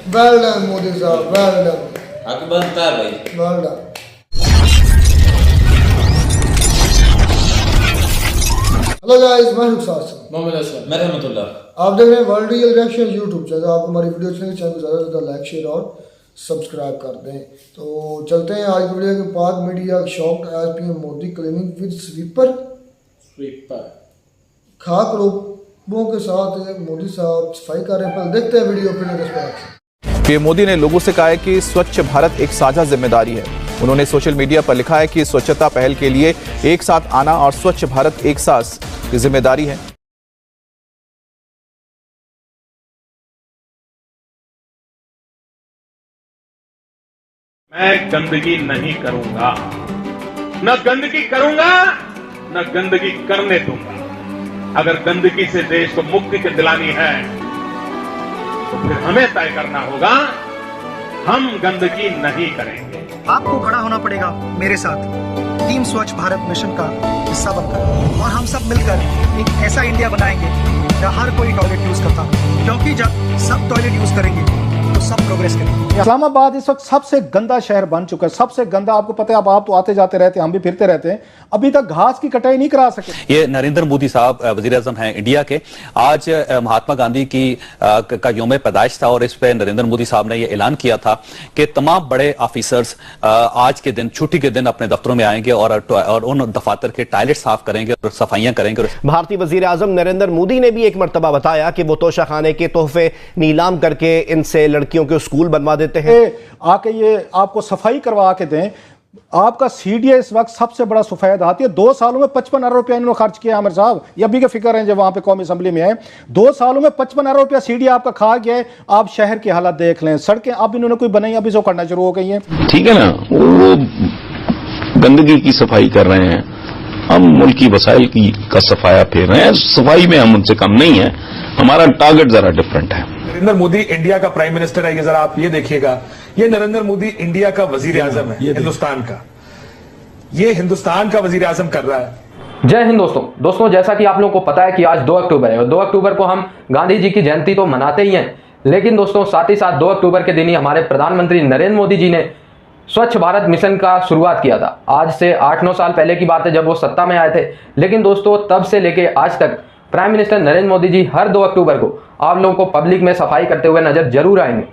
Well done Modi साहब, well done. हक बनता है भाई, वेल डन। हेलो गाइस, मैं मोहम्मद हसन, मैं रहमतुल्लाह। आप देख रहे हैं world real reaction YouTube channel. आपको हमारी वीडियो अच्छी लगी चैनल को ज़्यादा से ज़्यादा लाइक शेयर और सब्सक्राइब कर दें। तो चलते हैं आज की वीडियो के। Pak media shocked as PM Modi cleaning with sweeper. खाक लोगों के साथ मोदी साहब सफाई कर रहे हैं। पहले देखते हैं वीडियो, फिर पीएम मोदी ने लोगों से कहा है कि स्वच्छ भारत एक साझा जिम्मेदारी है। उन्होंने सोशल मीडिया पर लिखा है कि स्वच्छता पहल के लिए एक साथ आना और स्वच्छ भारत एक साथ की जिम्मेदारी है। मैं गंदगी नहीं करूंगा, न गंदगी करूंगा, न गंदगी करने दूंगा। अगर गंदगी से देश को मुक्ति दिलानी है तो फिर हमें तय करना होगा, हम गंदगी नहीं करेंगे। आपको खड़ा होना पड़ेगा मेरे साथ टीम स्वच्छ भारत मिशन का हिस्सा बनकर, और हम सब मिलकर एक ऐसा इंडिया बनाएंगे जहाँ हर कोई टॉयलेट यूज करता हो, क्योंकि जब सब टॉयलेट यूज करेंगे तो सब प्रोग्रेस करेंगे। इस्लामाबाद इस वक्त सबसे गंदा शहर बन चुका है, सबसे गंदा। आपको पता है, आप तो आते जाते रहते हैं, हम भी फिरते रहते हैं, अभी तक घास की कटाई नहीं करा सके। ये नरेंद्र मोदी साहब वजीर आजम हैं इंडिया के। आज महात्मा गांधी की का यौम पैदाइश था और इस पे नरेंद्र मोदी साहब ने ये ऐलान किया था कि तमाम बड़े ऑफिसर्स आज के दिन, छुट्टी के दिन अपने दफ्तरों में आएंगे और उन दफातर के टॉयलेट साफ करेंगे और सफाइयां करेंगे। भारतीय वजीर आजम नरेंद्र मोदी ने भी एक मरतबा बताया कि वो तोशाखाने के तोहफे नीलाम करके इनसे लड़कियों के स्कूल बनवा देते हैं। आके ये आपको सफाई करवा के दें। आपका सीडीए इस वक्त सबसे बड़ा सफेद हाथी है। 2 सालों में 55 अरब रुपया इन्होंने खर्च किया। आमिर साहब, ये अभी के फिक्र हैं जब वहां पे कौमी असेंबली में है। 2 सालों में 55 अरब रुपया सीडीए आपका खा गया है। आप शहर की हालत देख लें, सड़कें अब इन्होंने कोई बनाई, अभी से करना शुरू हो गई हैं। ठीक है ना, वो गंदगी की सफाई कर रहे हैं, हम मुल्की वसाइल की का सफाया फेर रहे हैं। सफाई में हम उनसे कम नहीं है, हमारा टारगेट जरा डिफरेंट है। नरेंद्र मोदी इंडिया का प्राइम मिनिस्टर है, ये जरा आप ये देखिएगा, ये नरेंद्र मोदी इंडिया का वजीर आजम है, हिंदुस्तान का। ये हिंदुस्तान का वजीर आजम कर रहा है। जय हिंद दोस्तों, जैसा कि आप लोगों को पता है कि आज 2 अक्टूबर है और 2 अक्टूबर को हम गांधी जी की जयंती तो मनाते ही हैं, लेकिन दोस्तों साथ ही साथ 2 अक्टूबर के दिन ही हमारे प्रधानमंत्री नरेंद्र मोदी जी ने स्वच्छ भारत मिशन का शुरुआत किया था। आज से 8-9 साल पहले की बात है जब वो सत्ता में आए थे, लेकिन दोस्तों तब से लेके आज तक प्राइम मिनिस्टर नरेंद्र मोदी जी हर 2 अक्टूबर को आप लोगों को पब्लिक में सफाई करते हुए नजर जरूर आएंगे।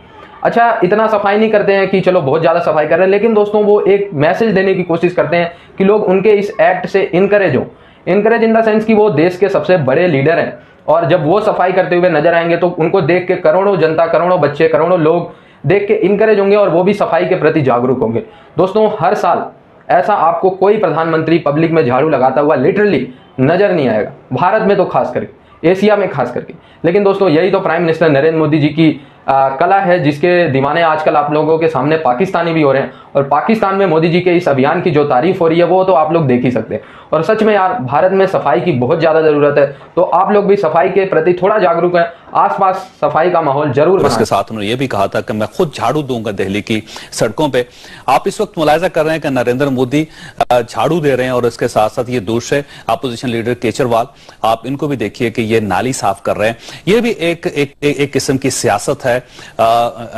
अच्छा, इतना सफाई नहीं करते हैं कि चलो बहुत ज़्यादा सफाई कर रहे हैं, लेकिन दोस्तों वो एक मैसेज देने की कोशिश करते हैं कि लोग उनके इस एक्ट से इनकरेज हो। इनकरेज इन द सेंस कि वो देश के सबसे बड़े लीडर हैं और जब वो सफाई करते हुए नजर आएंगे तो उनको देख के करोड़ों जनता, करोड़ों बच्चे, करोड़ों लोग देख के इनकरेज होंगे और वो भी सफाई के प्रति जागरूक होंगे। दोस्तों हर साल ऐसा आपको कोई प्रधानमंत्री पब्लिक में झाड़ू लगाता हुआ लिटरली नजर नहीं आएगा, भारत में तो खास करके, एशिया में खास करके। लेकिन दोस्तों यही तो प्राइम मिनिस्टर नरेंद्र मोदी जी की कला है, जिसके दीवाने आजकल आप लोगों के सामने पाकिस्तानी भी हो रहे हैं। और पाकिस्तान में मोदी जी के इस अभियान की जो तारीफ हो रही है वो तो आप लोग देख ही सकते हैं। और सच में यार, भारत में सफाई की बहुत ज़्यादा ज़रूरत है, तो आप लोग भी सफाई के प्रति थोड़ा जागरूक हैं, आसपास सफाई का माहौल जरूर बनाएं। इसके साथ उन्होंने ये भी कहा था कि मैं खुद झाड़ू दूंगा दिल्ली की सड़कों पे। आप इस वक्त मुलाहिजा कर रहे हैं कि नरेंद्र मोदी झाड़ू दे रहे हैं और इसके साथ साथ ये दूसरे अपोजिशन लीडर केजरीवाल, आप इनको भी देखिए कि ये नाली साफ कर रहे हैं। ये भी एक किस्म की सियासत है।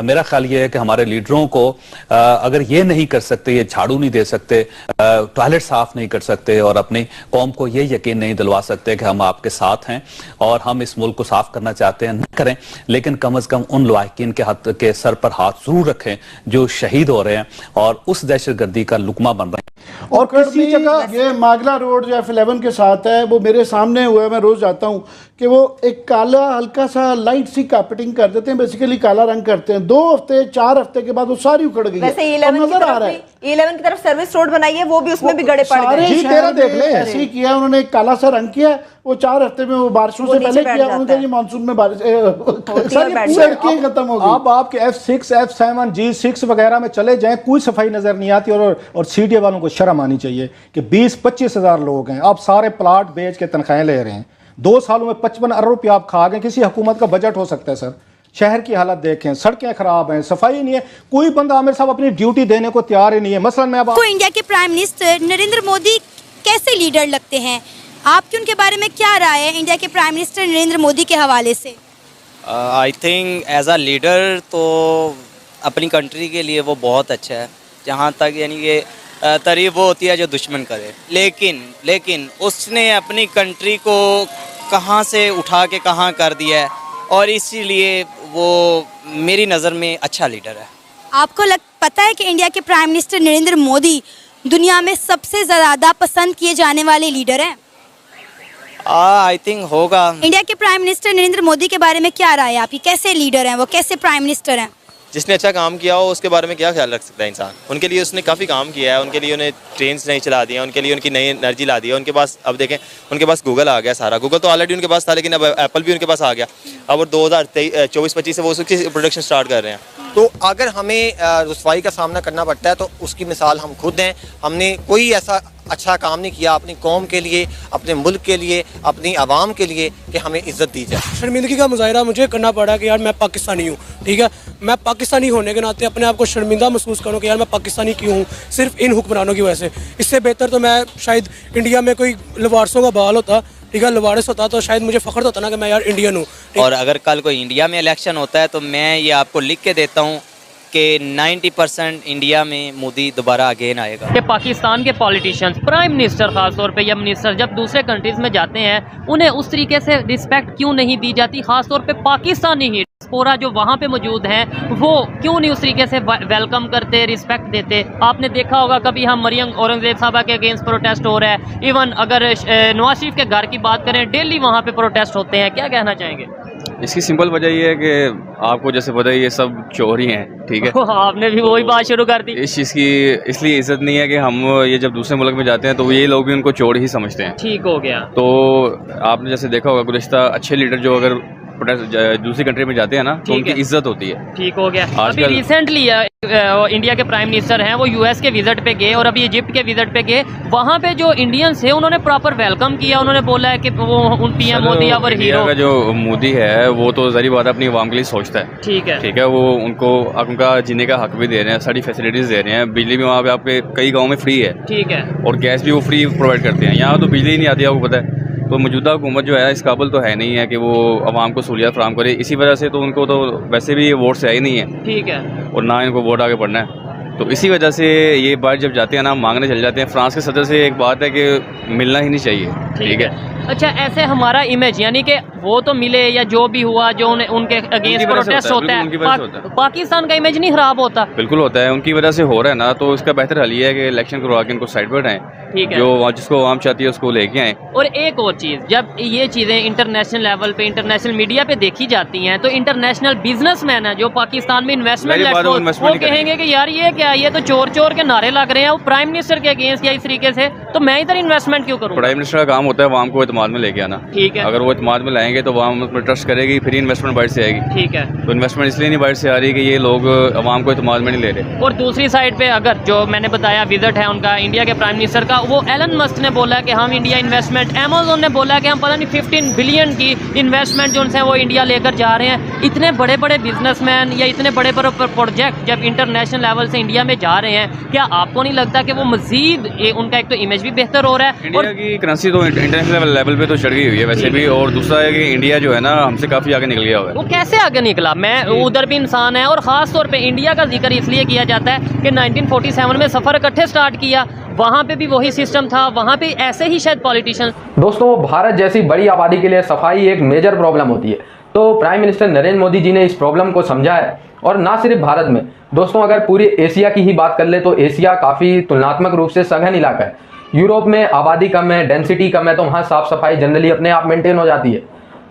मेरा ख्याल ये है कि हमारे लीडरों को अगर ये नहीं कर सकते, ये झाड़ू नहीं दे सकते, टॉयलेट साफ नहीं कर सकते और अपनी कौम को ये यकीन नहीं दिलवा सकते कि हम आपके साथ हैं और हम इस मुल्क को साफ करना चाहते हैं, न करें, लेकिन कम से कम उन लवाहिकीन के सर पर हाथ जरूर रखें जो शहीद हो रहे हैं और उस दहशतगर्दी का लुकमा बन रहे हैं। और किसी जगह ये मागला रोड जो F11 के साथ है, वो मेरे सामने हुआ है, मैं रोज जाता हूँ, कि वो एक काला हल्का सा लाइट सी कार्पेटिंग कर देते हैं, बेसिकली काला रंग करते हैं। 2 हफ्ते 4 हफ्ते के बाद वो सारी उखड़ गई है। नजर आ रहा है E11 की तरफ सर्विस रोड बनाई है, वो भी उसमें भी गड़े पड़ गए। जी, तेरा देख ले, ऐसे ही किया उन्होंने, एक काला सा रंग किया। वो 4 हफ्ते में वो बारिशों से पहले किया उन्होंने, मानसून में बारिश सड़कें खत्म हो गई। अब आपके F6, F7, G6 वगैरह में चले जाएं, कोई सफाई नजर नहीं आती। और सीडीए वालों को शर्म आनी चाहिए कि 20-25 हजार लोग हैं, आप सारे प्लाट बेच के तनख्वाहें ले रहे हैं। 2 सालों में 55 अरब रुपया आप खा गए। किसी हुकूमत का बजट हो सकता है सर? शहर की हालत देखें, सड़कें खराब हैं, सफाई नहीं है, कोई बंदा आमिर साहब अपनी ड्यूटी देने को तैयार ही नहीं है। मसलन मैं आपको इंडिया के प्राइम मिनिस्टर नरेंद्र मोदी कैसे लीडर लगते हैं? आपकी उनके बारे में क्या राय है इंडिया के प्राइम मिनिस्टर नरेंद्र मोदी के हवाले से? I think as a leader तो अपनी कंट्री के लिए वो बहुत अच्छा है, जहाँ तक यानी कि तारीफ वो होती है जो दुश्मन करे, लेकिन उसने अपनी कंट्री को कहाँ से उठा के कहाँ कर दिया है, और इसीलिए वो मेरी नज़र में अच्छा लीडर है। आपको पता है कि इंडिया के प्राइम मिनिस्टर नरेंद्र मोदी दुनिया में सबसे ज़्यादा पसंद किए जाने वाले लीडर हैं? आई थिंक होगा। इंडिया के प्राइम मिनिस्टर नरेंद्र मोदी के बारे में क्या राय है आपकी? कैसे लीडर हैं वो, कैसे प्राइम मिनिस्टर हैं? जिसने अच्छा काम किया हो उसके बारे में क्या ख्याल रख सकता है इंसान। उनके लिए उसने काफ़ी काम किया है, उनके लिए उन्हें ट्रेन नहीं चला दिया, उनके लिए उनकी नई एनर्जी ला दी है। उनके पास अब देखें, उनके पास गूगल आ गया सारा। गूगल तो ऑलरेडी उनके पास था, लेकिन अब एप्पल भी उनके पास आ गया। अब 2024-25 से वो उसकी प्रोडक्शन स्टार्ट कर रहे हैं। तो अगर हमें रुसवाई का सामना करना पड़ता है तो उसकी मिसाल हम खुद हैं। हमने कोई ऐसा अच्छा काम नहीं किया अपनी कौम के लिए, अपने मुल्क के लिए, अपनी आवाम के लिए कि हमें इज्जत दी जाए। शर्मिंदगी का मुजाहरा मुझे करना पड़ा कि यार मैं पाकिस्तानी हूँ, ठीक है। मैं पाकिस्तानी होने के नाते अपने आप को शर्मिंदा महसूस करूँ कि यार मैं पाकिस्तानी क्यों हूँ, सिर्फ इन हुक्मरानों की वजह से। इससे बेहतर तो मैं शायद इंडिया में कोई लवारसों का बहाल होता, ठीक है, लवारिस होता तो शायद मुझे फ़ख्र होता ना कि मैं यार इंडियन हूँ। और अगर कल कोई इंडिया में इलेक्शन होता है तो मैं ये आपको लिख के देता हूँ कि 90% इंडिया में मोदी दोबारा अगेन आएगा। कि पाकिस्तान के पॉलिटिशियंस, प्राइम मिनिस्टर खासतौर पे या मिनिस्टर जब दूसरे कंट्रीज़ में जाते हैं उन्हें उस तरीके से रिस्पेक्ट क्यों नहीं दी जाती? खासतौर पे पाकिस्तानी ही पूरा जो वहाँ पे मौजूद हैं वो क्यों नहीं उस तरीके से वेलकम करते, रिस्पेक्ट देते? आपने देखा होगा कभी हम मरियम औरंगजेब साहबा के अगेंस्ट प्रोटेस्ट हो रहा है। इवन अगर नवाज शरीफ के घर की बात करें, डेली वहाँ पे प्रोटेस्ट होते हैं। क्या कहना चाहेंगे? इसकी सिंपल वजह ये है कि आपको जैसे पता है ये सब चोर ही हैं, ठीक है। आपने भी वही बात शुरू कर दी। इस चीज़ की इसलिए इज्जत नहीं है कि हम ये जब दूसरे मुल्क में जाते हैं तो ये लोग भी उनको चोर ही समझते हैं। ठीक हो गया। तो आपने जैसे देखा होगा गुज़िश्ता अच्छे लीडर जो अगर दूसरी कंट्री में जाते हैं ना तो उनकी इज्जत होती है। ठीक हो गया। अभी रिसेंटली इंडिया के प्राइम मिनिस्टर हैं वो यूएस के विजिट पे गए और अभी इजिप्ट के विजिट पे गए। वहाँ पे जो इंडियंस है उन्होंने प्रॉपर वेलकम किया। उन्होंने बोला है कि वो उन पीएम मोदी और हीरो का जो मोदी है वो तो ज़ाहिर बात है अपनी आवाम के लिए सोचता है। ठीक है, ठीक है। वो उनको उनका जीने का हक भी दे रहे हैं, सारी फैसिलिटीज़ दे रहे हैं। बिजली भी वहाँ पे आपके कई गाँव में फ्री है, ठीक है, और गैस भी वो फ्री प्रोवाइड करते हैं। यहाँ तो बिजली ही नहीं आती, आपको पता है। तो मौजूदा हुकूमत जो है इस काबिल तो है नहीं है कि वो आवाम को सहूलियत फराहम करे। इसी वजह से तो उनको तो वैसे भी वोट से ही नहीं है, ठीक है, और ना इनको वोट आगे बढ़ना है। तो इसी वजह से ये बात जब जाते हैं ना, मांगने चल जाते हैं। फ्रांस के सदर से एक बात है कि मिलना ही नहीं चाहिए, ठीक है। अच्छा, ऐसे हमारा इमेज यानी कि वो तो मिले या जो भी हुआ जो उनके अगेंस्ट प्रोटेस्ट होता है, पाकिस्तान का इमेज नहीं खराब होता? बिल्कुल होता है, उनकी वजह से हो रहा है ना। तो इसका बेहतर हल ये है कि इलेक्शन करवा के इनको साइड पर हटाएं, ठीक है, जो जिसको आवाम चाहती है उसको लेके आए। और एक और चीज़, जब ये चीज़ें इंटरनेशनल लेवल पे, इंटरनेशनल मीडिया पे देखी जाती हैं तो इंटरनेशनल बिजनेसमैन है जो पाकिस्तान में इन्वेस्टमेंट वो कहेंगे कि यार ये क्या, ये तो चोर चोर के नारे लग रहे हैं वो प्राइम मिनिस्टर के अगेंस्ट या इस तरीके से, तो मैं इधर इन्वेस्टमेंट क्यों करूँ? प्राइम मिनिस्टर का काम होता है आवाम को एतमाद में लेके आना, ठीक है। अगर वो एतमाद में लाएंगे तो आवाम उसमें ट्रस्ट करेगी, फिर इन्वेस्टमेंट बाहर से आएगी, ठीक है। तो इन्वेस्टमेंट इसलिए नहीं बाहर से आ रही कि ये लोग आवाम को एतमाद में नहीं ले रहे। और दूसरी साइड पे अगर जो मैंने बताया विजिट है उनका इंडिया के प्राइम मिनिस्टर का, वो एलन मस्क ने बोला कि हम इंडिया इन्वेस्टमेंट, अमेज़न ने बोला कि हम पता नहीं 15 बिलियन की इन्वेस्टमेंट जो उनसे वो इंडिया लेकर जा रहे हैं। इतने बड़े बड़े बिजनेसमैन या इतने बड़े बड़े प्रोजेक्ट जब इंटरनेशनल लेवल से इंडिया में जा रहे हैं, क्या आपको नहीं लगता कि वो मजीद उनका एक तो इमेज भी बेहतर हो रहा है? इंडिया की करेंसी तो इंटरनेशनल लेवल पे तो चढ़ गई हुई है वैसे भी, और दूसरा है कि इंडिया जो है ना हमसे काफ़ी आगे निकल गया हुआ है। वो कैसे आगे निकला? मैं उधर भी इंसान है, और ख़ास तौर पे इंडिया का जिक्र इसलिए किया जाता है कि 1947 में सफ़र इकट्ठे स्टार्ट किया, वहाँ पे भी वही सिस्टम था, वहाँ पे ऐसे ही शायद पॉलिटिशियन। दोस्तों, भारत जैसी बड़ी आबादी के लिए सफाई एक मेजर प्रॉब्लम होती है। तो प्राइम मिनिस्टर नरेंद्र मोदी जी ने इस प्रॉब्लम को समझा है, और ना सिर्फ भारत में दोस्तों, अगर पूरे एशिया की ही बात कर ले तो एशिया काफ़ी तुलनात्मक रूप से सघन इलाका है। यूरोप में आबादी कम है, डेंसिटी कम है, तो वहाँ साफ़ सफाई जनरली अपने आप मेंटेन हो जाती है।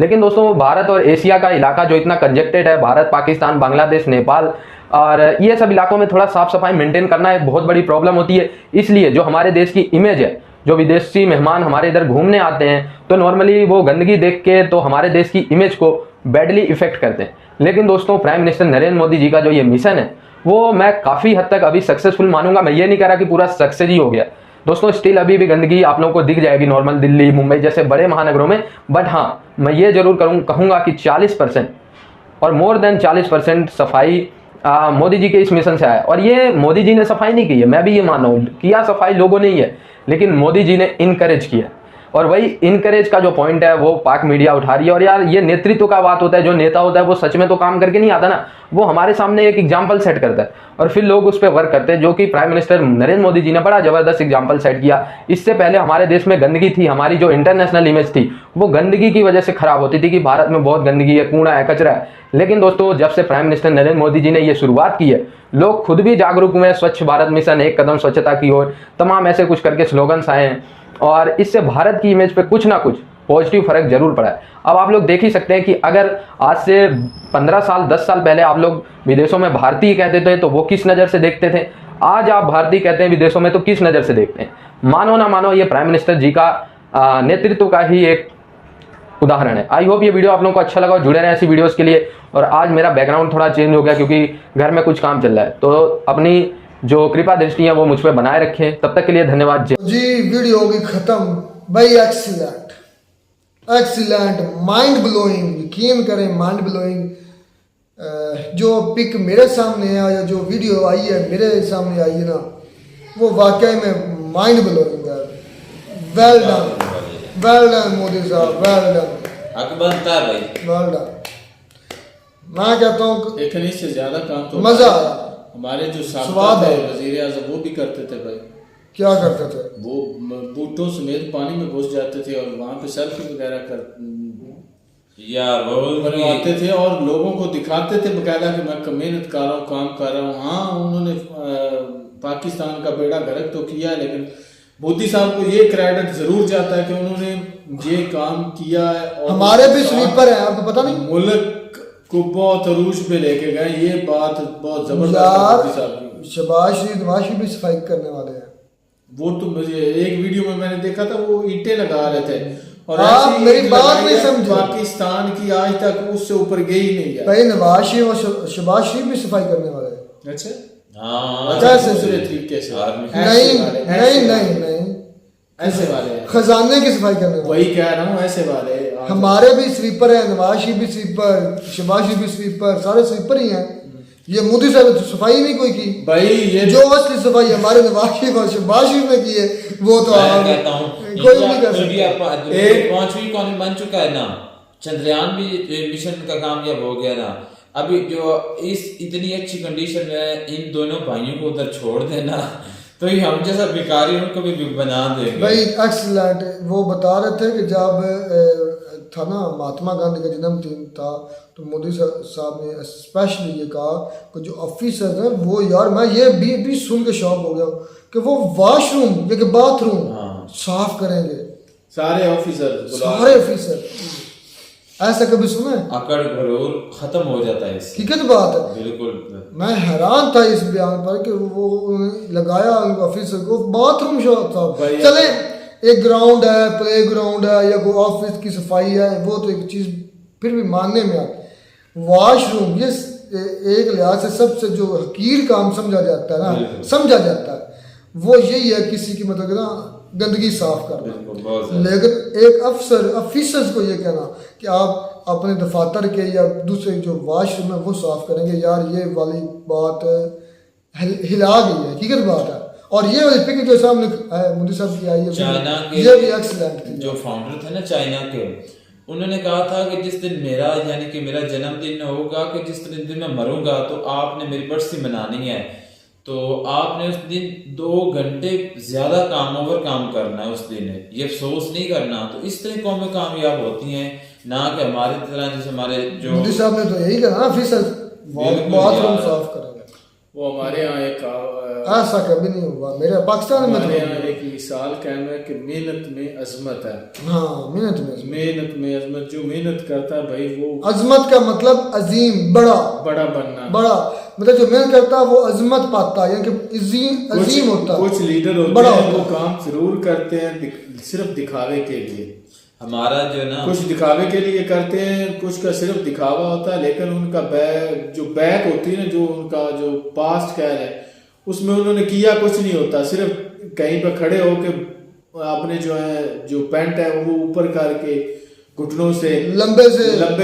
लेकिन दोस्तों, भारत और एशिया का इलाका जो इतना कंजेक्टेड है, भारत, पाकिस्तान, बांग्लादेश, नेपाल और ये सब इलाकों में थोड़ा साफ़ सफाई मेंटेन करना एक बहुत बड़ी प्रॉब्लम होती है। इसलिए जो हमारे देश की इमेज है, जो विदेशी मेहमान हमारे इधर घूमने आते हैं तो नॉर्मली वो गंदगी देख के तो हमारे देश की इमेज को बैडली इफेक्ट करते हैं। लेकिन दोस्तों, प्राइम मिनिस्टर नरेंद्र मोदी जी का जो ये मिशन है वो मैं काफ़ी हद तक अभी सक्सेसफुल मानूंगा। मैं ये नहीं कह रहा कि पूरा सक्सेस ही हो गया दोस्तों, स्टिल अभी भी गंदगी आप लोगों को दिख जाएगी नॉर्मल दिल्ली, मुंबई जैसे बड़े महानगरों में। बट हाँ, मैं ये जरूर कहूँगा कि 40% और मोर देन 40% सफाई मोदी जी के इस मिशन से आया। और ये मोदी जी ने सफाई नहीं की है, मैं भी ये मान रहा हूँ, किया सफाई लोगों ने ही है, लेकिन मोदी जी ने इनकरेज किया। और वही इनकरेज का जो पॉइंट है वो पाक मीडिया उठा रही है। और यार ये नेतृत्व का बात होता है, जो नेता होता है वो सच में तो काम करके नहीं आता ना, वो हमारे सामने एक एग्जाम्पल सेट करता है और फिर लोग उस पर वर्क करते हैं, जो कि प्राइम मिनिस्टर नरेंद्र मोदी जी ने बड़ा जबरदस्त एग्जाम्पल सेट किया। इससे पहले हमारे देश में गंदगी थी, हमारी जो इंटरनेशनल इमेज थी वो गंदगी की वजह से खराब होती थी कि भारत में बहुत गंदगी है, कूड़ा है, कचरा है। लेकिन दोस्तों जब से प्राइम मिनिस्टर नरेंद्र मोदी जी ने ये शुरुआत की है, लोग खुद भी जागरूक हुए हैं, स्वच्छ भारत मिशन, एक कदम स्वच्छता की ओर, तमाम ऐसे कुछ करके स्लोगन्स आए हैं और इससे भारत की इमेज पे कुछ ना कुछ पॉजिटिव फर्क जरूर पड़ा है। अब आप लोग देख ही सकते हैं कि अगर आज से 15 साल 10 साल पहले आप लोग विदेशों में भारतीय कहते थे तो वो किस नज़र से देखते थे, आज आप भारतीय कहते हैं विदेशों में तो किस नज़र से देखते हैं। मानो ना मानो ये प्राइम मिनिस्टर जी का नेतृत्व का ही एक उदाहरण है। आई होप ये वीडियो आप लोगों को अच्छा लगा और जुड़े रहें ऐसी वीडियोस के लिए। और आज मेरा बैकग्राउंड थोड़ा चेंज हो गया क्योंकि घर में कुछ काम चल रहा है, तो अपनी जो कृपा दृष्टि है वो मुझ पर बनाए रखें। तब तक के लिए धन्यवाद जी। वीडियो होगी खत्म भाई। एक्सीलेंट, एक्सीलेंट, माइंड ब्लोइंग, यकीन करें माइंड ब्लोइंग। जो पिक मेरे सामने है या जो वीडियो आई है मेरे सामने आई है ना, वो वाकई में माइंड ब्लोइंग है। Well done, well done Modi साहब, वेल डन, हक बनता है भाई, वेल डन। मैं कहता हूँ देखने से ज्यादा काम तो मजा आया। हमारे जो स्वाद है वजीर आज़म वो भी करते थे भाई। क्या करते थे? वो बूटों समेत पानी में घुस जाते थे और वहाँ पे सेल्फी वगैरह कर बनवाते थे और लोगों को दिखाते थे बकायदा कि मैं मेहनत कर रहा हूँ, काम कर रहा हूँ। हाँ, उन्होंने पाकिस्तान का बेड़ा गर्क तो किया, लेकिन मोदी साहब को ये क्रेडिट जरूर जाता है कि उन्होंने ये काम किया है। और हमारे भी स्वीपर है, आपको पता नहीं, मुल्क को बहुत अरूज पे लेके गए। ये बात बहुत जबरदस्त यार। शहबाज शरीफ नवाज शरीफ भी सफाई करने वाले हैं। वो तो मुझे एक वीडियो में मैंने देखा था, वो ईंटें लगा रहे थे और आप मेरी बात नहीं समझे। पाकिस्तान की आज तक उससे ऊपर गई ही नहीं है भाई। नवाज शरीफ और शहबाज शरीफ भी सफाई करने वाले हैं। अच्छा, कैसे? दूसरे तरीके से नहीं नहीं नहीं नहीं, ऐसे वाले खजाने की सफाई करने वाले। वही कह रहा हूँ, ऐसे वाले हमारे भी स्वीपर है, नवाज शरीफ भी स्वीपर, शहबाज शरीफ भी स्वीपर, सारे स्वीपर ही हैं। ये मोदी साहब ने सफाई नहीं कोई की भाई। ये जो असली सफाई हमारे नवाज शरीफ और शहबाज शरीफ ने की है वो तो कोई नहीं कर सकता। 5वीं कॉलोनी बन चुका है ना, चंद्रयान भी मिशन का कामयाब हो गया ना। अभी जो इस इतनी अच्छी कंडीशन में इन दोनों भाइयों को उधर छोड़ देना तो ये हम जैसा भिखारी उनको भी बना देंगे भाई। एक्सीलेंट। वो बता रहे थे कि जब था ना महात्मा गांधी का जन्मदिन था तो मोदी साहब ने स्पेशली ये कहा कि जो ऑफिसर हैं वो, यार मैं ये भी सुन के शौक हो गया कि वो वॉशरूम या कि बाथरूम साफ करेंगे। सारे ऑफिसर, सारे ऑफिसर। ऐसा कभी सुना है? अकड़ घरोल खत्म हो जाता है। हकीकत बात है, बिल्कुल। मैं हैरान था इस बयान पर कि वो लगाया ऑफिसर को बाथरूम शॉप था। चले एक ग्राउंड है, प्ले ग्राउंड है या कोई ऑफिस की सफाई है, वो तो एक चीज फिर भी मानने में आती। वॉशरूम ये एक लिहाज से सबसे जो हकीर काम समझा जाता है ना, समझा जाता है, वो यही है किसी की मतलब ना गंदगी साफ करना। लेकिन एक ऑफिसर्स को ये कहना कि आप अपने दफातर के या दूसरे जो वॉशरूम है वो साफ करेंगे, यार ये वाली बात हिला गई है, हकीकत बात है। और ये वाली पिक जो सामने मोदी साहब की आई है, चाइना के ये भी एक्सीलेंट थी। जो फाउंडर थे ना चाइना के, उन्होंने कहा था कि जिस दिन मेरा यानी कि मेरा जन्मदिन होगा, कि जिस दिन मैं मरूंगा तो आपने मेरी बरसी मनानी है, तो आपने उस दिन 2 घंटे ज्यादा काम करना है उस दिन, ये अफसोस नहीं करना। तो इस तरह कौमें कामयाब होती हैं ना कि हमारे तरह जैसे हमारे जो मोदी साहब ने तो यही कहा ऑफिसर बाथरूम साफ करेंगे। वो हमारे यहाँ एक ऐसा कभी नहीं हुआ मेरे पाकिस्तान में। हमारे यहाँ एक मिसाल कहना है कि मेहनत में अजमत है। हाँ, मेहनत में अजमत। जो मेहनत करता है भाई, वो अजमत का मतलब अजीम, बड़ा बनना, बड़ा मतलब जो मेहनत करता है वो अजमत पाता है, यानी कि अजीम होता है। कुछ लीडर होते हैं वो काम जरूर करते हैं सिर्फ दिखावे के लिए। हमारा जो ना कुछ दिखावे के लिए करते हैं, कुछ का सिर्फ दिखावा होता है, लेकिन उनका बैक होती है ना, जो उनका जो पास्ट कह रहे उसमें उन्होंने किया कुछ नहीं होता। सिर्फ कहीं पर खड़े होके आपने जो है जो पैंट है वो ऊपर करके घुटनों से लंबे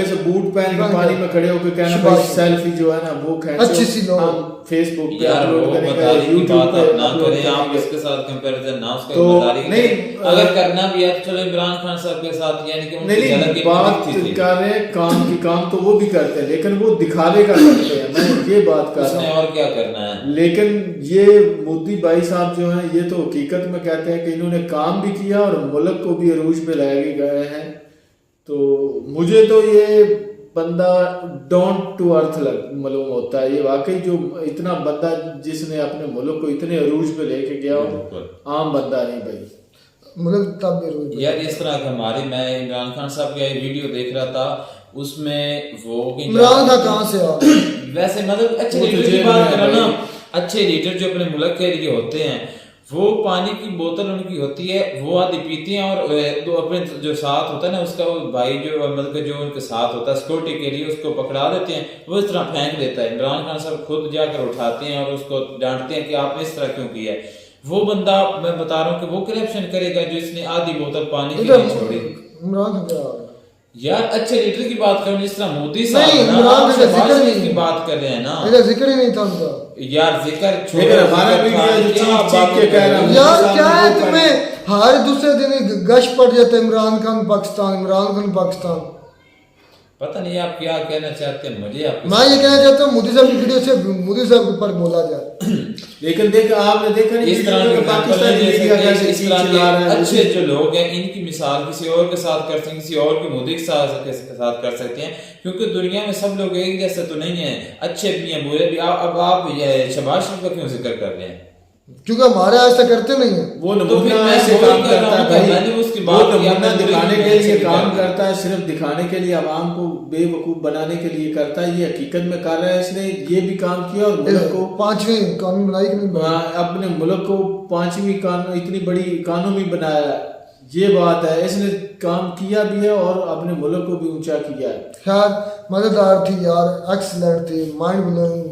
से बूट पहन के पानी में खड़े होकर कहना भाई सेल्फी जो है ना वो खींचो, अच्छी सी लो, फेसबुक पे यार वो अपलोड करेंगे, मदारी की यूट्यूब बात पे आप ना अपलोड करें, आप करेंगे। इसके साथ कंपैरिजन ना उसके तो मदारी नहीं, अगर करना भी है तो चलो इमरान खान साहब के साथ, यानी कि उनकी नहीं झलक बात कर रहे हैं काम की, काम तो वो भी करते हैं लेकिन वो दिखावे का करते हैं, मैं ये बात कर रहा उसने हूँ। और क्या करना है। लेकिन ये मोदी भाई साहब जो हैं ये तो हकीकत में कहते हैं कि इन्होंने काम भी किया और मुल्क को भी अरूज पे लाए गए हैं। तो मुझे तो ये बंदा डाउन टू अर्थ मालूम होता है, ये वाकई जो इतना बंदा जिसने अपने मुल्क को इतने अरूज पे लेके गया आम बंदा नहीं भाई। मुल्क तब यार इस तरह का हमारे, मैं इमरान खान साहब का वीडियो देख रहा था, उसमें वो इमरान खान कहाँ से आ वैसे मतलब अच्छे लीडर की बात करो ना, अच्छे लीडर जो अपने मुल्क के लिए होते हैं वो पानी की बोतल उनकी होती है, वो आधी पीती हैं और दो अपने जो साथ होता है ना उसका वो भाई जो मतलब जो उनके साथ होता है सिक्योरिटी के लिए उसको पकड़ा देते हैं, वो इस तरह फेंक देता है। इमरान खान साहब खुद जाकर उठाते हैं और उसको डांटते हैं कि आपने इस तरह क्यों किया है। वो बंदा मैं बता रहा हूँ कि वो करप्शन करेगा जो इसने आधी बोतल पानी की नहीं छोड़ी। इमरान खान यार अच्छे लीडर की बात करो, जिस तरह मोदी नहीं, साहब इमरान खान का जिक्र नहीं की बात कर रहे हैं ना, मेरा जिक्र ही नहीं था उनका। यार जिक्र हमारा वीडियो के कह रहा हूं यार क्या है तुम्हें हर दूसरे दिन गश पड़ जाता है इमरान खान पाकिस्तान, इमरान खान पाकिस्तान। पता नहीं आप क्या कहना चाहते हैं, मुझे आप मैं ये कहना चाहता हूँ मोदी साहब की वीडियो से मोदी साहब के ऊपर बोला जाए। लेकिन देख आपने देखा नहीं इस तरह के पाकिस्तान इस तरह के अच्छे जो लोग हैं इनकी मिसाल किसी और के साथ कर सकते हैं, किसी और के मोदी के साथ कर सकते हैं, क्योंकि दुनिया में सब लोग एक जैसे तो नहीं है, अच्छे भी हैं बुरे भी। अब आप शहबाज शरीफ का क्यों जिक्र कर रहे हैं? क्योंकि हमारे ऐसा करते नहीं है। वो नमूना ऐसे काम करता है भाई, मैंने उसकी वो बात नमूना दिखाने के लिए काम करता है, सिर्फ दिखाने के लिए आवाम को बेवकूफ बनाने के लिए करता है। ये हकीकत में कर रहा है, इसने ये भी काम किया और मुल्क को 5वीं कानून बनाई कि नहीं, अपने मुल्क को 5वीं कानून इतनी बड़ी कानून भी बनाया, ये बात है। इसने काम किया भी है और अपने मुल्क को भी ऊंचा किया है। खैर मजेदार थी यार, एक्सीलेंट थी, माइंड ब्लोइंग,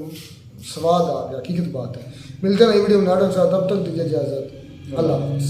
स्वाद आ गया, हकीकत बात है। मिलते हैं नई वीडियो में नाटक साथ, तब तक दीजिए इजाजत, अल्लाह हाफ़िज़।